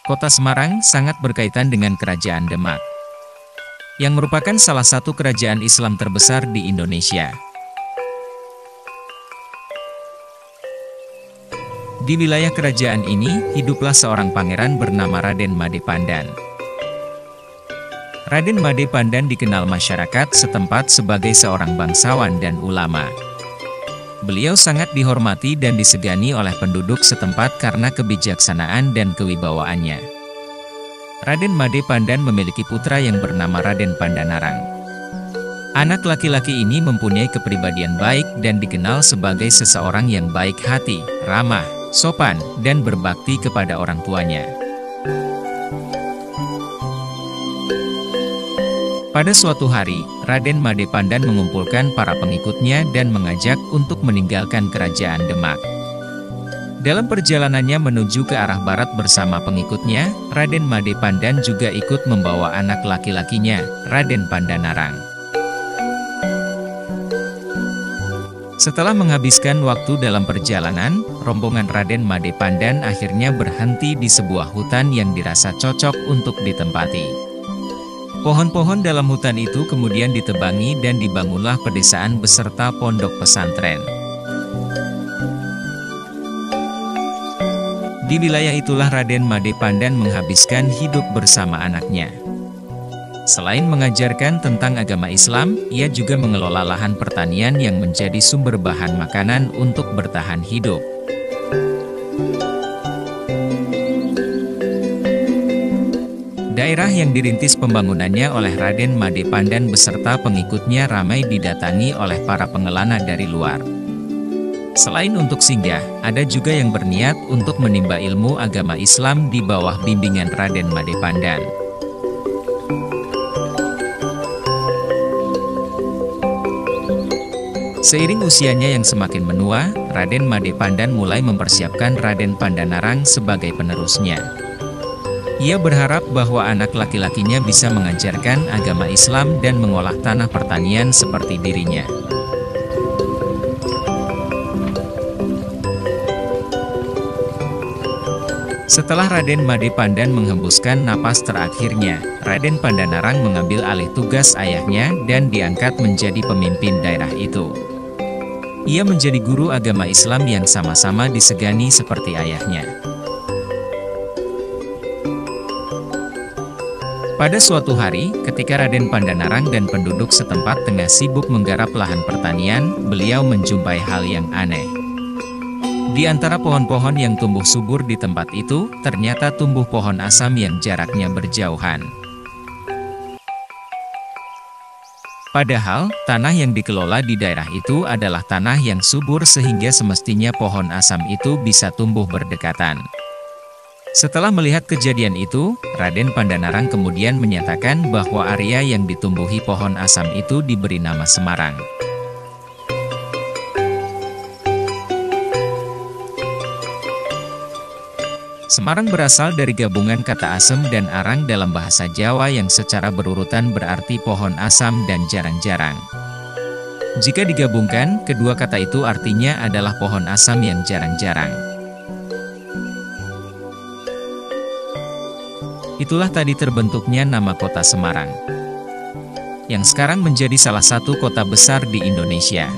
Kota Semarang sangat berkaitan dengan Kerajaan Demak, yang merupakan salah satu kerajaan Islam terbesar di Indonesia. Di wilayah kerajaan ini, hiduplah seorang pangeran bernama Raden Made Pandan. Raden Made Pandan dikenal masyarakat setempat sebagai seorang bangsawan dan ulama. Beliau sangat dihormati dan disegani oleh penduduk setempat karena kebijaksanaan dan kewibawaannya. Raden Made Pandan memiliki putra yang bernama Raden Pandanarang. Anak laki-laki ini mempunyai kepribadian baik dan dikenal sebagai seseorang yang baik hati, ramah, sopan, dan berbakti kepada orang tuanya. Pada suatu hari, Raden Made Pandan mengumpulkan para pengikutnya dan mengajak untuk meninggalkan kerajaan Demak. Dalam perjalanannya menuju ke arah barat bersama pengikutnya, Raden Made Pandan juga ikut membawa anak laki-lakinya, Raden Pandanarang. Setelah menghabiskan waktu dalam perjalanan, rombongan Raden Made Pandan akhirnya berhenti di sebuah hutan yang dirasa cocok untuk ditempati. Pohon-pohon dalam hutan itu kemudian ditebangi dan dibangunlah pedesaan beserta pondok pesantren. Di wilayah itulah Raden Made Pandan menghabiskan hidup bersama anaknya. Selain mengajarkan tentang agama Islam, ia juga mengelola lahan pertanian yang menjadi sumber bahan makanan untuk bertahan hidup. Daerah yang dirintis pembangunannya oleh Raden Made Pandan beserta pengikutnya ramai didatangi oleh para pengelana dari luar. Selain untuk singgah, ada juga yang berniat untuk menimba ilmu agama Islam di bawah bimbingan Raden Made Pandan. Seiring usianya yang semakin menua, Raden Made Pandan mulai mempersiapkan Raden Pandanarang sebagai penerusnya. Ia berharap bahwa anak laki-lakinya bisa mengajarkan agama Islam dan mengolah tanah pertanian seperti dirinya. Setelah Raden Made Pandan menghembuskan napas terakhirnya, Raden Pandanarang mengambil alih tugas ayahnya dan diangkat menjadi pemimpin daerah itu. Ia menjadi guru agama Islam yang sama-sama disegani seperti ayahnya. Pada suatu hari, ketika Raden Pandanarang dan penduduk setempat tengah sibuk menggarap lahan pertanian, beliau menjumpai hal yang aneh. Di antara pohon-pohon yang tumbuh subur di tempat itu, ternyata tumbuh pohon asam yang jaraknya berjauhan. Padahal, tanah yang dikelola di daerah itu adalah tanah yang subur sehingga semestinya pohon asam itu bisa tumbuh berdekatan. Setelah melihat kejadian itu, Raden Pandanarang kemudian menyatakan bahwa area yang ditumbuhi pohon asam itu diberi nama Semarang. Semarang berasal dari gabungan kata asem dan arang dalam bahasa Jawa yang secara berurutan berarti pohon asam dan jarang-jarang. Jika digabungkan, kedua kata itu artinya adalah pohon asam yang jarang-jarang. Itulah tadi terbentuknya nama kota Semarang, yang sekarang menjadi salah satu kota besar di Indonesia.